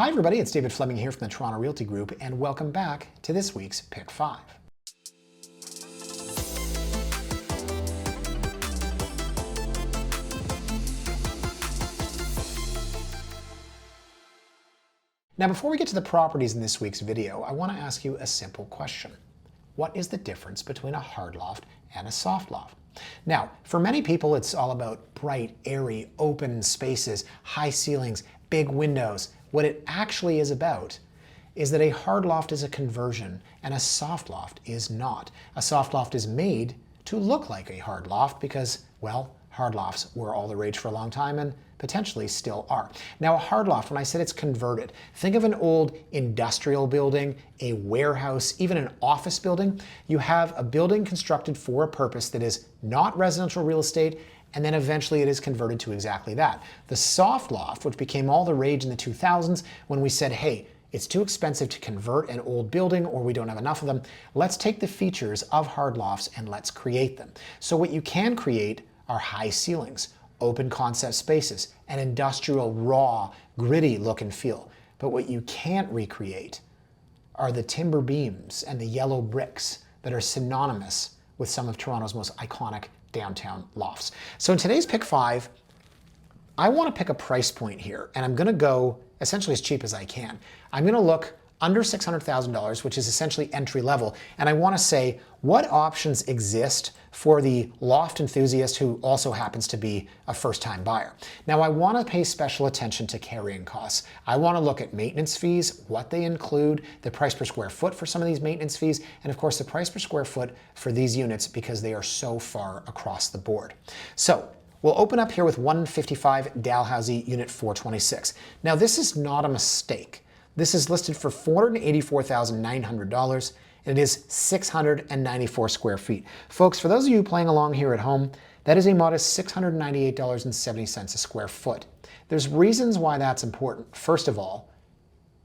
Hi everybody, it's David Fleming here from the Toronto Realty Group, and welcome back to this week's Pick 5. Now before we get to the properties in this week's video, I want to ask you a simple question. What is the difference between a hard loft and a soft loft? Now, for many people it's all about bright, airy, open spaces, high ceilings, big windows. What it actually is about is that a hard loft is a conversion and a soft loft is not. A soft loft is made to look like a hard loft because, well, hard lofts were all the rage for a long time and potentially still are. Now a hard loft, when I said it's converted, think of an old industrial building, a warehouse, even an office building. You have a building constructed for a purpose that is not residential real estate, and then eventually it is converted to exactly that. The soft loft, which became all the rage in the 2000s when we said, hey, it's too expensive to convert an old building or we don't have enough of them. Let's take the features of hard lofts and let's create them. So what you can create are high ceilings, open concept spaces, an industrial, raw, gritty look and feel. But what you can't recreate are the timber beams and the yellow bricks that are synonymous with some of Toronto's most iconic downtown lofts. So in today's Pick 5, I want to pick a price point here, and I'm going to go essentially as cheap as I can. I'm going to look under $600,000, which is essentially entry level, and I want to say what options exist for the loft enthusiast who also happens to be a first-time buyer. Now I want to pay special attention to carrying costs. I want to look at maintenance fees, what they include, the price per square foot for some of these maintenance fees, and of course the price per square foot for these units because they are so far across the board. So we'll open up here with 155 Dalhousie Unit 426. Now this is not a mistake. This is listed for $484,900, and it is 694 square feet. Folks, for those of you playing along here at home, that is a modest $698.70 a square foot. There's reasons why that's important. First of all,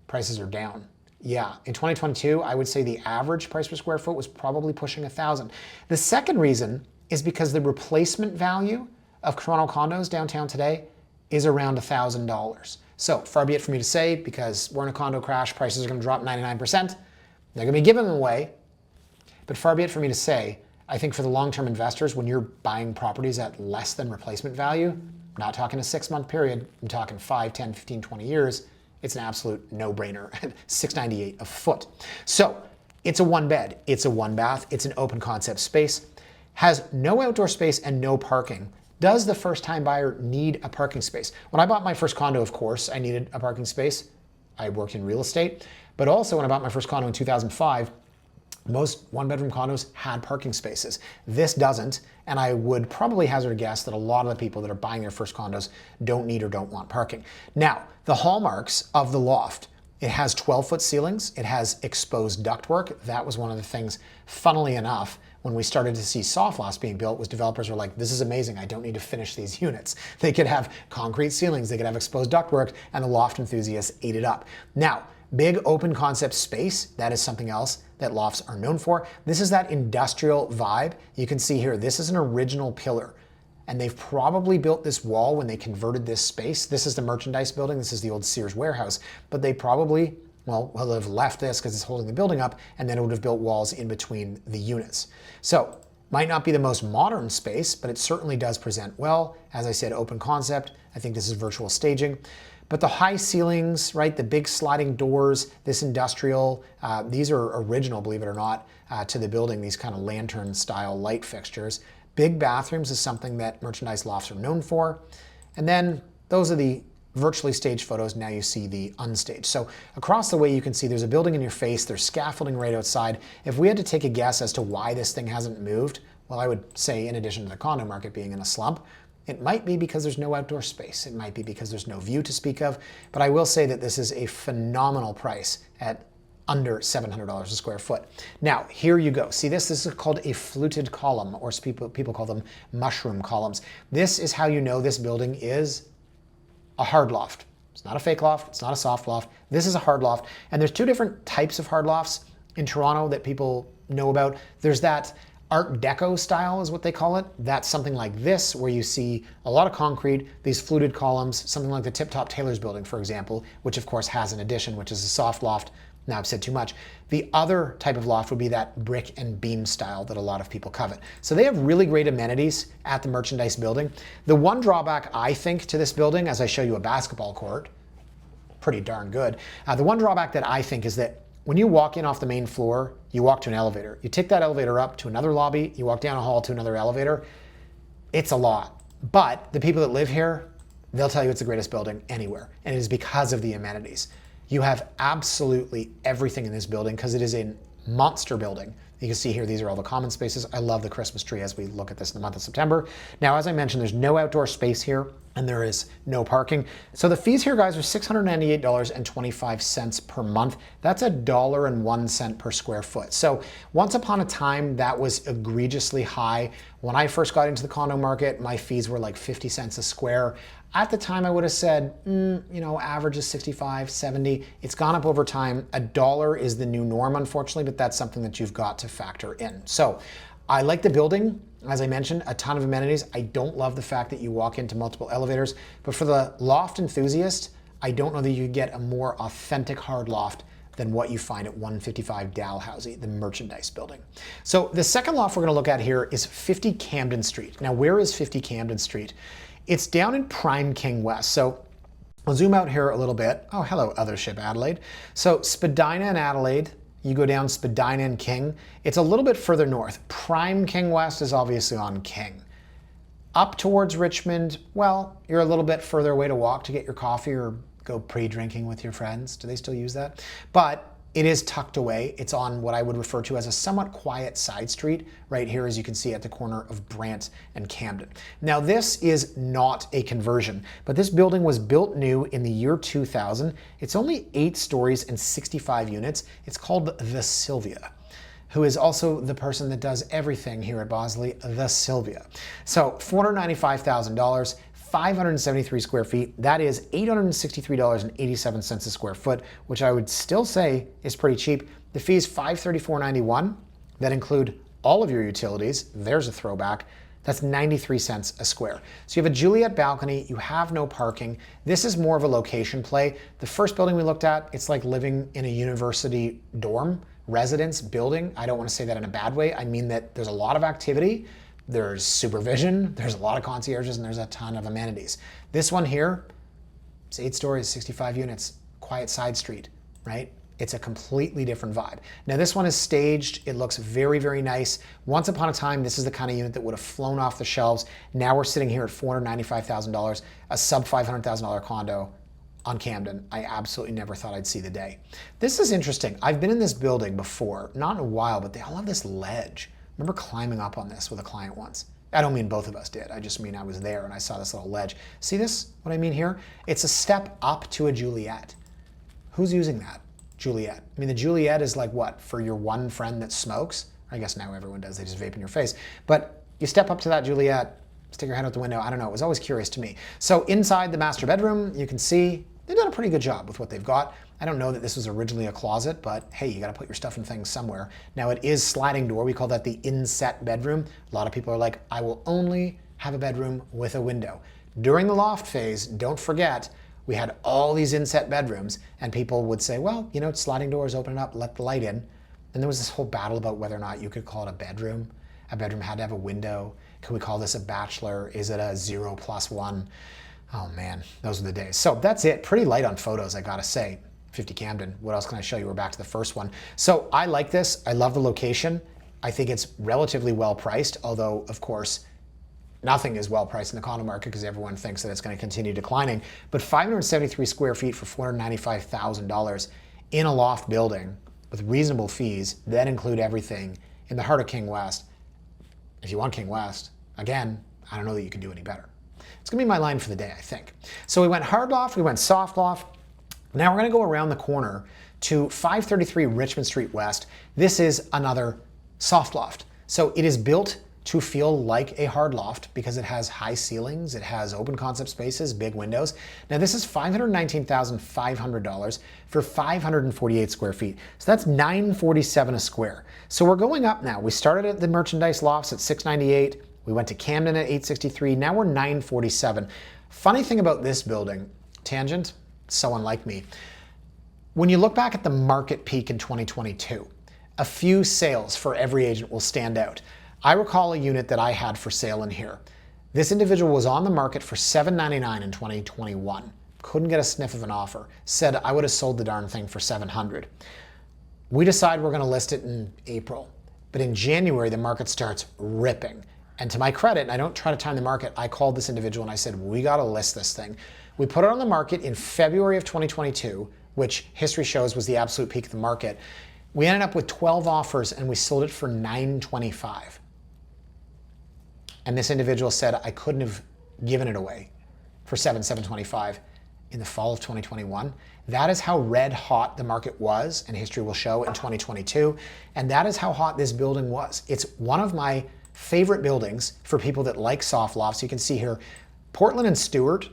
prices are down. Yeah, in 2022, I would say the average price per square foot was probably pushing $1,000. The second reason is because the replacement value of Toronto condos downtown today is around $1,000. So far be it for me to say, because we're in a condo crash, prices are going to drop 99%. They're going to be given away. But far be it for me to say, I think for the long-term investors, when you're buying properties at less than replacement value, I'm not talking a 6-month period, I'm talking 5, 10, 15, 20 years, it's an absolute no-brainer at $698 a foot. So it's a one bed, it's a one bath, it's an open concept space, has no outdoor space and no parking. Does the first-time buyer need a parking space? When I bought my first condo, of course, I needed a parking space. I worked in real estate. But also when I bought my first condo in 2005, most one-bedroom condos had parking spaces. This doesn't, and I would probably hazard a guess that a lot of the people that are buying their first condos don't need or don't want parking. Now, the hallmarks of the loft. It has 12-foot ceilings. It has exposed ductwork. That was one of the things, funnily enough, when we started to see soft lofts being built, was developers were like, this is amazing, I don't need to finish these units. They could have concrete ceilings, they could have exposed ductwork, and the loft enthusiasts ate it up. Now, big open concept space, that is something else that lofts are known for. This is that industrial vibe. You can see here, this is an original pillar. And they've probably built this wall when they converted this space. This is the merchandise building, this is the old Sears warehouse, but they probably, well, will have left this because it's holding the building up, and then it would have built walls in between the units. So, might not be the most modern space, but it certainly does present well. As I said, open concept. I think this is virtual staging. But the high ceilings, right, the big sliding doors, this industrial, these are original, believe it or not, to the building, these kind of lantern style light fixtures. Big bathrooms is something that merchandise lofts are known for. And then those are the virtually staged photos. Now you see the unstaged. So across the way you can see there's a building in your face, there's scaffolding right outside. If we had to take a guess as to why this thing hasn't moved, well, I would say in addition to the condo market being in a slump, it might be because there's no outdoor space. It might be because there's no view to speak of. But I will say that this is a phenomenal price at under $700 a square foot. Now, here you go. See this? This is called a fluted column, or people call them mushroom columns. This is how you know this building is a hard loft. It's not a fake loft. It's not a soft loft. This is a hard loft. And there's two different types of hard lofts in Toronto that people know about. There's that Art Deco style is what they call it. That's something like this, where you see a lot of concrete, these fluted columns, something like the Tip Top Tailors building, for example, which of course has an addition, which is a soft loft. Now I've said too much. The other type of loft would be that brick and beam style that a lot of people covet. So they have really great amenities at the merchandise building. The one drawback I think to this building, as I show you a basketball court, pretty darn good. The one drawback that I think is that when you walk in off the main floor, you walk to an elevator. You take that elevator up to another lobby, you walk down a hall to another elevator. It's a lot. But the people that live here, they'll tell you it's the greatest building anywhere. And it is because of the amenities. You have absolutely everything in this building because it is a monster building. You can see here, these are all the common spaces. I love the Christmas tree as we look at this in the month of September. Now, as I mentioned, there's no outdoor space here and there is no parking. So the fees here, guys, are $698.25 per month. That's $1.01 per square foot. So once upon a time, that was egregiously high. When I first got into the condo market, my fees were like 50 cents a square. At the time, I would have said, average is 65, 70. It's gone up over time. $1 is the new norm, unfortunately, but that's something that you've got to factor in. So I like the building. As I mentioned, a ton of amenities. I don't love the fact that you walk into multiple elevators, but for the loft enthusiast, I don't know that you get a more authentic hard loft than what you find at 155 Dalhousie, the merchandise building. So the second loft we're going to look at here is 50 Camden Street. Now, where is 50 Camden Street? It's down in prime King West. So I'll zoom out here a little bit. Oh, hello, other ship Adelaide. So Spadina and Adelaide, you go down Spadina and King. It's a little bit further north. Prime King West is obviously on King. Up towards Richmond, well, you're a little bit further away to walk to get your coffee or go pre-drinking with your friends. Do they still use that? But it is tucked away. It's on what I would refer to as a somewhat quiet side street right here, as you can see at the corner of Brant and Camden. Now, this is not a conversion, but this building was built new in the year 2000. It's only 8 stories and 65 units. It's called the Sylvia, who is also the person that does everything here at Bosley, the Sylvia. So $495,000. 573 square feet. That is $863.87 a square foot, which I would still say is pretty cheap. The fee is $534.91. That include all of your utilities. There's a throwback. That's 93 cents a square. So you have a Juliet balcony, you have no parking. This is more of a location play. The first building we looked at, it's like living in a university dorm, residence building. I don't want to say that in a bad way. I mean that there's a lot of activity. There's supervision, there's a lot of concierges, and there's a ton of amenities. This one here, it's 8 stories, 65 units, quiet side street, right? It's a completely different vibe. Now this one is staged. It looks very, very nice. Once upon a time, this is the kind of unit that would have flown off the shelves. Now we're sitting here at $495,000, a sub $500,000 condo on Camden. I absolutely never thought I'd see the day. This is interesting. I've been in this building before, not in a while, but they all have this ledge. I remember climbing up on this with a client once. I don't mean both of us did. I just mean I was there and I saw this little ledge. See this, what I mean here? It's a step up to a Juliet. Who's using that? Juliet. I mean, the Juliet is like what? For your one friend that smokes? I guess now everyone does. They just vape in your face. But you step up to that Juliet, stick your head out the window. I don't know. It was always curious to me. So inside the master bedroom, you can see they've done a pretty good job with what they've got. I don't know that this was originally a closet, but hey, you got to put your stuff and things somewhere. Now it is sliding door. We call that the inset bedroom. A lot of people are like, I will only have a bedroom with a window. During the loft phase, don't forget, we had all these inset bedrooms and people would say, well, sliding doors, open it up, let the light in. And there was this whole battle about whether or not you could call it a bedroom. A bedroom had to have a window. Can we call this a bachelor? Is it a 0+1? Oh man, those are the days. So that's it. Pretty light on photos, I gotta say. 50 Camden. What else can I show you? We're back to the first one. So I like this. I love the location. I think it's relatively well priced, although of course nothing is well priced in the condo market because everyone thinks that it's going to continue declining. But 573 square feet for $495,000 in a loft building with reasonable fees that include everything in the heart of King West. If you want King West, again, I don't know that you can do any better. It's going to be my line for the day, I think. So we went hard loft, we went soft loft. Now we're going to go around the corner to 533 Richmond Street West. This is another soft loft. So it is built to feel like a hard loft because it has high ceilings, it has open concept spaces, big windows. Now this is $519,500 for 548 square feet. So that's $947 a square. So we're going up now. We started at the merchandise lofts at $698. We went to Camden at $863. Now we're $947. Funny thing about this building, tangent, so unlike me. When you look back at the market peak in 2022, a few sales for every agent will stand out. I recall a unit that I had for sale in here. This individual was on the market for $799 in 2021. Couldn't get a sniff of an offer. Said I would have sold the darn thing for $700. We decide we're going to list it in April. But in January, the market starts ripping. And to my credit, and I don't try to time the market, I called this individual and I said, we got to list this thing. We put it on the market in February of 2022, which history shows was the absolute peak of the market. We ended up with 12 offers and we sold it for $925. And this individual said I couldn't have given it away for $725 in the fall of 2021. That is how red hot the market was, and history will show, in 2022. And that is how hot this building was. It's one of my favorite buildings for people that like soft lofts. You can see here, Portland and Stewart,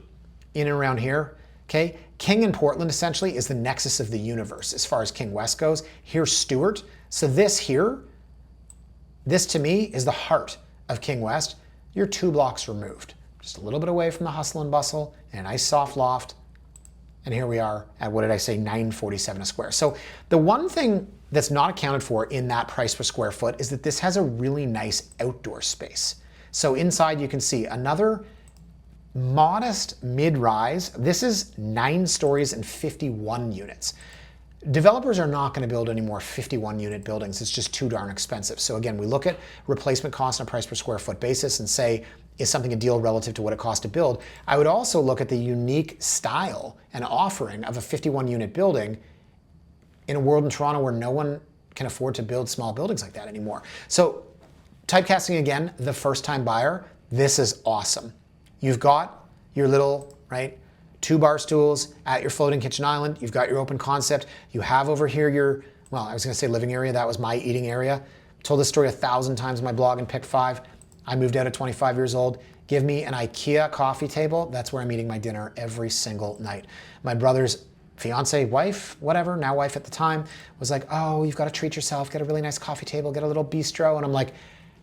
in and around here, okay? King and Portland essentially is the nexus of the universe as far as King West goes. Here's Stewart. So this here, this to me is the heart of King West. You're 2 blocks removed, just a little bit away from the hustle and bustle, and a nice soft loft. And here we are at, what did I say, $947 a square. So the one thing that's not accounted for in that price per square foot is that this has a really nice outdoor space. So inside you can see another modest mid-rise. This is 9 stories and 51 units. Developers are not going to build any more 51 unit buildings. It's just too darn expensive. So again, we look at replacement cost on a price per square foot basis and say, is something a deal relative to what it costs to build? I would also look at the unique style and offering of a 51 unit building in a world in Toronto where no one can afford to build small buildings like that anymore. So typecasting again, the first time buyer, this is awesome. You've got your little, right, 2 bar stools at your floating kitchen island. You've got your open concept. You have over here your, well, I was gonna say living area. That was my eating area. Told this story 1,000 times in my blog and pick 5. I moved out at 25 years old. Give me an IKEA coffee table. That's where I'm eating my dinner every single night. My brother's fiance, wife, whatever, now wife at the time, was like, oh, you've got to treat yourself, get a really nice coffee table, get a little bistro. And I'm like,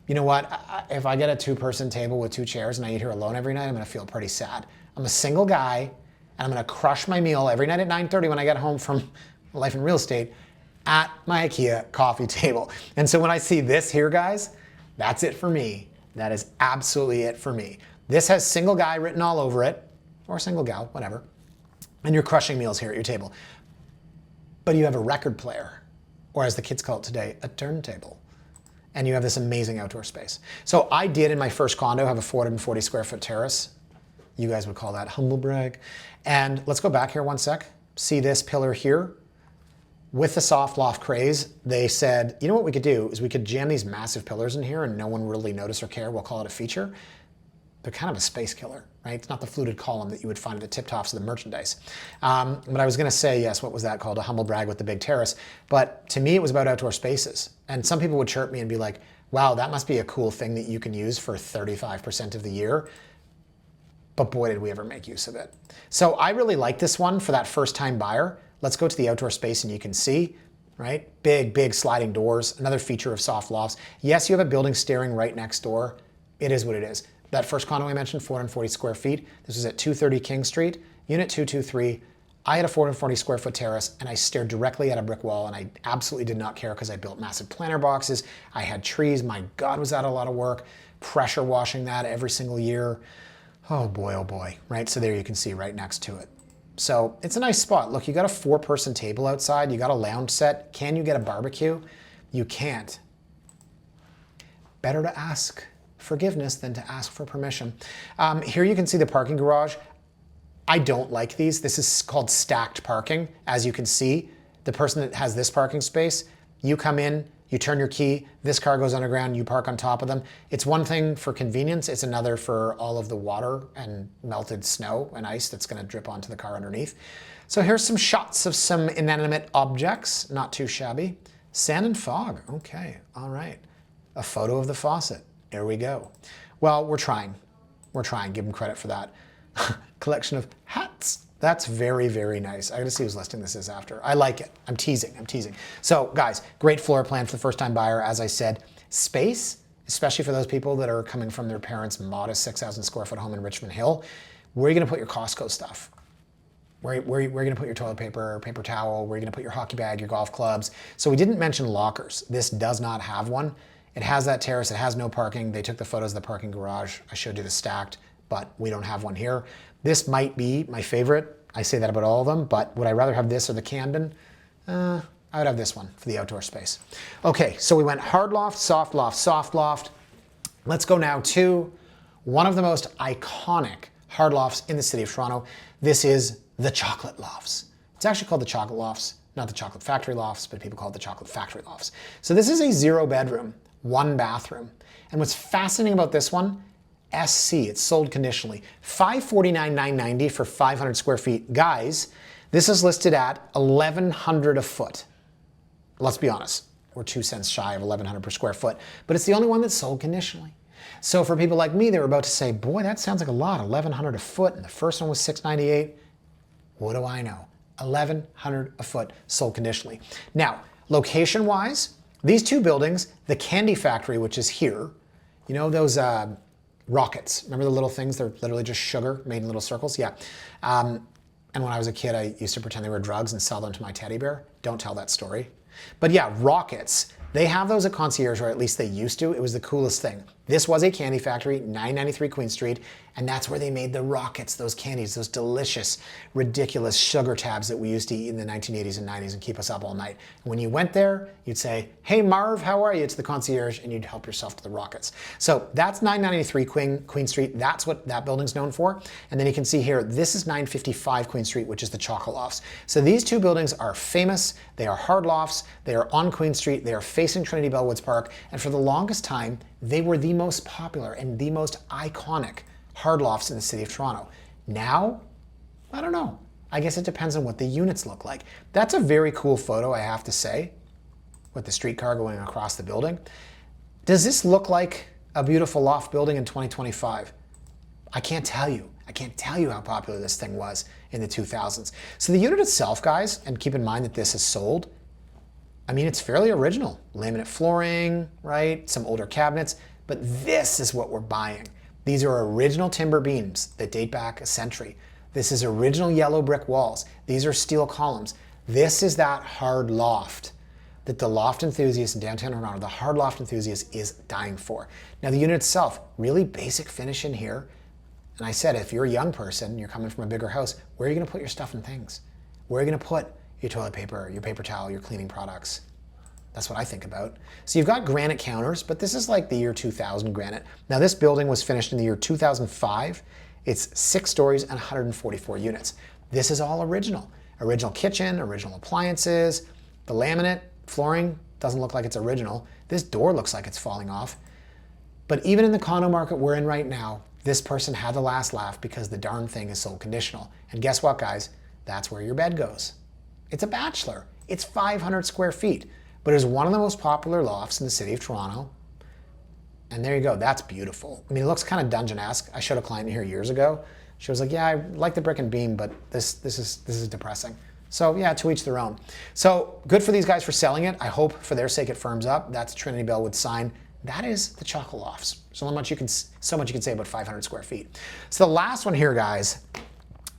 you know what? If I get a 2-person table with 2 chairs and I eat here alone every night, I'm gonna feel pretty sad. I'm a single guy and I'm gonna crush my meal every night at 9:30 when I get home from life in real estate at my IKEA coffee table. And so when I see this here, guys, that's it for me. That is absolutely it for me. This has single guy written all over it, or single gal, whatever. And you're crushing meals here at your table. But you have a record player, or as the kids call it today, a turntable. And you have this amazing outdoor space. So I did in my first condo have a 440 square foot terrace. You guys would call that humble brag. And let's go back here one sec. See this pillar here? With the soft loft craze, they said, you know what we could do is we could jam these massive pillars in here and no one really notice or care. We'll call it a feature. They're kind of a space killer, right? It's not the fluted column that you would find at the tip tops of the merchandise. But I was gonna say, yes, what was that called? A humble brag with the big terrace. But to me, it was about outdoor spaces. And some people would chirp me and be like, wow, that must be a cool thing that you can use for 35% of the year. But boy, did we ever make use of it. So I really like this one for that first time buyer. Let's go to the outdoor space and you can see, right? Big, big sliding doors, another feature of soft lofts. Yes, you have a building staring right next door. It is what it is. That first condo I mentioned, 440 square feet. This was at 230 King Street, unit 223. I had a 440 square foot terrace and I stared directly at a brick wall and I absolutely did not care because I built massive planter boxes. I had trees. My God, was that a lot of work. Pressure washing that every single year. Oh boy, right? So there you can see right next to it. So it's a nice spot. Look, you got a 4-person table outside. You got a lounge set. Can you get a barbecue? You can't. Better to ask forgiveness than to ask for permission. Here you can see the parking garage. I don't like these. This is called stacked parking. As you can see, the person that has this parking space, you come in, you turn your key, this car goes underground, you park on top of them. It's one thing for convenience, it's another for all of the water and melted snow and ice that's gonna drip onto the car underneath. So here's some shots of some inanimate objects, not too shabby. Sand and fog, okay, all right. A photo of the faucet. There we go. Well, we're trying. We're trying. Give them credit for that. Collection of hats. That's very, very nice. I gotta see whose listing this is after. I like it. I'm teasing. I'm teasing. So guys, great floor plan for the first time buyer. As I said, space, especially for those people that are coming from their parents' modest 6,000 square foot home in Richmond Hill. Where are you gonna put your Costco stuff? Where are you gonna put your toilet paper, paper towel? Where are you gonna put your hockey bag, your golf clubs? So we didn't mention lockers. This does not have one. It has that terrace. It has no parking. They took the photos of the parking garage. I showed you the stacked, but we don't have one here. This might be my favorite. I say that about all of them, but would I rather have this or the Camden? I would have this one for the outdoor space. Okay, so we went hard loft, soft loft, soft loft. Let's go now to one of the most iconic hard lofts in the city of Toronto. This is the Chocolate Lofts. It's actually called the Chocolate Lofts, not the Chocolate Factory Lofts, but people call it the Chocolate Factory Lofts. So this is a 0 bedroom, 1 bathroom. And what's fascinating about this one, SC, it's sold conditionally. $549,990 for 500 square feet. Guys, this is listed at $1,100 a foot. Let's be honest, we're 2 cents shy of $1,100 per square foot, but it's the only one that's sold conditionally. So for people like me, they were about to say, boy, that sounds like a lot, $1,100 a foot, and the first one was $698. What do I know? $1,100 a foot sold conditionally. Now, location-wise, these two buildings, the candy factory, which is here, you know those rockets, remember the little things? They're literally just sugar made in little circles? Yeah. And when I was a kid, I used to pretend they were drugs and sell them to my teddy bear. Don't tell that story. But yeah, rockets. They have those at Concierge, or at least they used to. It was the coolest thing. This was a candy factory, 993 Queen Street, and that's where they made the rockets, those candies, those delicious, ridiculous sugar tabs that we used to eat in the 1980s and 90s and keep us up all night. And when you went there, you'd say, hey Marv, how are you? It's the Concierge, and you'd help yourself to the rockets. So that's 993 Queen Street. That's what that building's known for. And then you can see here, this is 955 Queen Street, which is the Chocolate Lofts. So these two buildings are famous. They are hard lofts. They are on Queen Street. They are facing Trinity Bellwoods Park. And for the longest time, they were the most popular and the most iconic hard lofts in the city of Toronto. Now, I don't know. I guess it depends on what the units look like. That's a very cool photo, I have to say, with the streetcar going across the building. Does this look like a beautiful loft building in 2025? I can't tell you. I can't tell you how popular this thing was in the 2000s. So the unit itself, guys, and keep in mind that this is sold, I mean, it's fairly original. Laminate flooring, right? Some older cabinets, but this is what we're buying. These are original timber beams that date back a century. This is original yellow brick walls. These are steel columns. This is that hard loft that the loft enthusiast in downtown Toronto, the hard loft enthusiast, is dying for. Now the unit itself, really basic finish in here. And I said, if you're a young person, you're coming from a bigger house, where are you gonna put your stuff and things? Where are you gonna put your toilet paper, your paper towel, your cleaning products? That's what I think about. So you've got granite counters, but this is like the year 2000 granite. Now this building was finished in the year 2005. It's 6 stories and 144 units. This is all original. Original kitchen, original appliances. The laminate flooring doesn't look like it's original. This door looks like it's falling off. But even in the condo market we're in right now, this person had the last laugh because the darn thing is sold conditional. And guess what, guys? That's where your bed goes. It's a bachelor. It's 500 square feet. But it's one of the most popular lofts in the city of Toronto. And there you go, that's beautiful. I mean, it looks kind of dungeon-esque. I showed a client here years ago. She was like, yeah, I like the brick and beam, but this is depressing. So yeah, to each their own. So good for these guys for selling it. I hope for their sake it firms up. That's Trinity Bellwood sign. That is the Chocolate Lofts. So much you can say about 500 square feet. So the last one here, guys,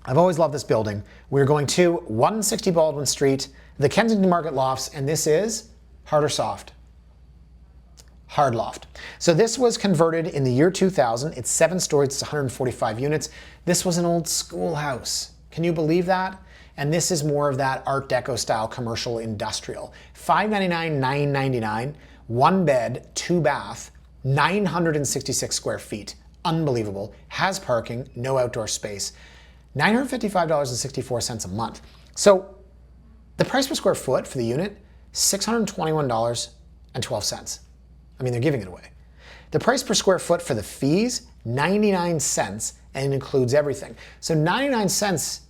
I've always loved this building. We're going to 160 Baldwin Street, the Kensington Market Lofts, and this is hard or soft? Hard loft. So this was converted in the year 2000. It's 7 stories, it's 145 units. This was an old schoolhouse. Can you believe that? And this is more of that Art Deco style commercial industrial. $599, $999, 1 bed, 2 bath, 966 square feet. Unbelievable. Has parking, no outdoor space. $955.64 a month. So the price per square foot for the unit, $621.12. I mean, they're giving it away. The price per square foot for the fees, 99 cents, and it includes everything. So 99 cents,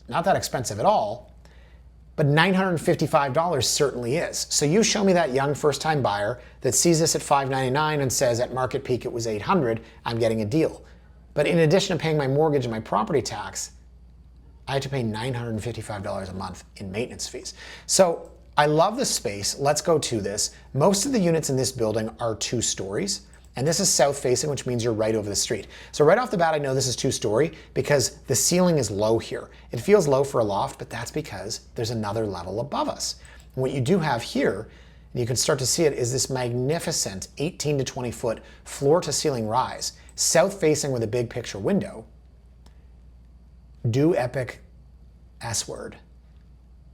not that expensive at all. but $955 certainly is. So you show me that young first-time buyer that sees this at $599 and says at market peak it was $800, I'm getting a deal. But in addition to paying my mortgage and my property tax, I had to pay $955 a month in maintenance fees. So I love the space. Let's go to this. Most of the units in this building are 2 stories. And this is south facing, which means you're right over the street. So right off the bat, I know this is 2-story because the ceiling is low here. It feels low for a loft, but that's because there's another level above us. And what you do have here, and you can start to see it, is this magnificent 18 to 20 foot floor to ceiling rise, south facing with a big picture window. Do epic S word.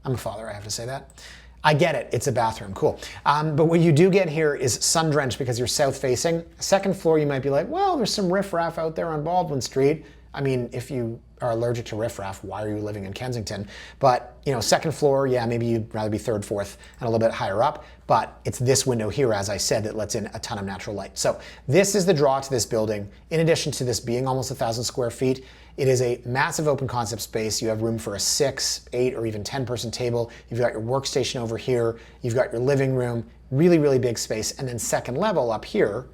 I'm a father, I have to say that. I get it, it's a bathroom, cool. But what you do get here is sun drenched because you're south facing. Second floor, you might be like, well, there's some riffraff out there on Baldwin Street. I mean, if you are allergic to riffraff, why are you living in Kensington? But, you know, second floor, yeah, maybe you'd rather be third, fourth, and a little bit higher up. But it's this window here, as I said, that lets in a ton of natural light. So this is the draw to this building. In addition to this being almost 1,000 square feet, it is a massive open concept space. You have room for a 6, 8, or even 10-person table. You've got your workstation over here. You've got your living room, really, really big space. And then second level up here,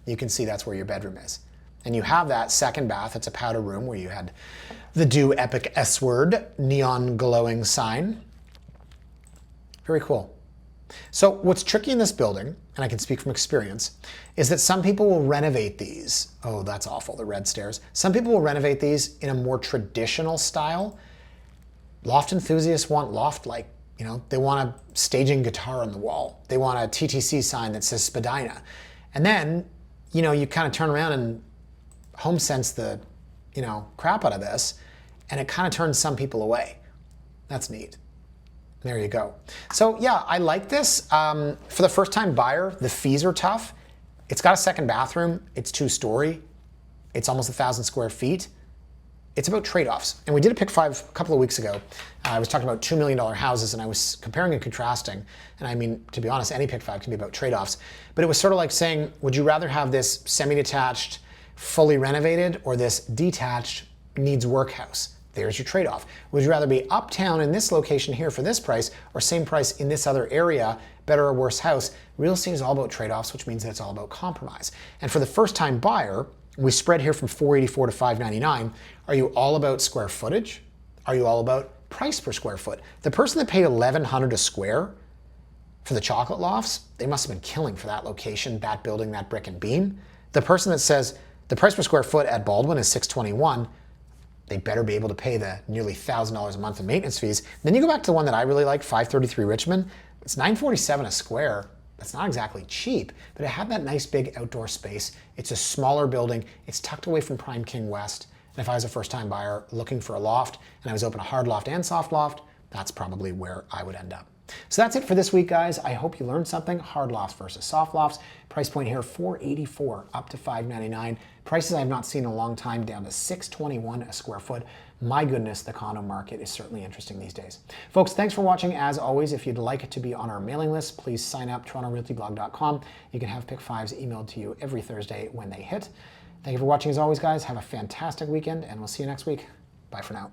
you can see that's where your bedroom is. And you have that second bath. It's a powder room where you had the do epic S word neon glowing sign. Very cool. So what's tricky in this building, and I can speak from experience, is that some people will renovate these. Oh, that's awful, the red stairs. Some people will renovate these in a more traditional style. Loft enthusiasts want loft-like, you know, they want a staging guitar on the wall. They want a TTC sign that says Spadina. And then, you know, you kind of turn around and home sense the, you know, crap out of this, and it kind of turns some people away. That's neat. There you go. So yeah, I like this. For the first time buyer, the fees are tough. It's got a second bathroom. It's 2-story. It's almost 1,000 square feet. It's about trade-offs. And we did a Pick 5 a couple of weeks ago. I was talking about $2 million houses, and I was comparing and contrasting. And I mean, to be honest, any Pick 5 can be about trade-offs. But it was sort of like saying, would you rather have this semi-detached, fully renovated, or this detached, needs work house? There's your trade-off. Would you rather be uptown in this location here for this price, or same price in this other area, better or worse house? Real estate is all about trade-offs, which means that it's all about compromise. And for the first-time buyer, we spread here from $484 to $599. Are you all about square footage? Are you all about price per square foot? The person that paid $1,100 a square for the Chocolate Lofts, they must have been killing for that location, that building, that brick and beam. The person that says the price per square foot at Baldwin is $621, they better be able to pay the nearly $1,000 a month in maintenance fees. Then you go back to the one that I really like, 533 Richmond. It's $947 a square. That's not exactly cheap, but it had that nice big outdoor space. It's a smaller building. It's tucked away from Prime King West. And if I was a first-time buyer looking for a loft, and I was open a hard loft and soft loft, that's probably where I would end up. So that's it for this week, guys. I hope you learned something. Hard lofts versus soft lofts. Price point here, $484 up to $599. Prices I have not seen in a long time, down to $621 a square foot. My goodness, the condo market is certainly interesting these days. Folks, thanks for watching. As always, if you'd like to be on our mailing list, please sign up, torontorealtyblog.com. You can have Pick 5s emailed to you every Thursday when they hit. Thank you for watching as always, guys. Have a fantastic weekend, and we'll see you next week. Bye for now.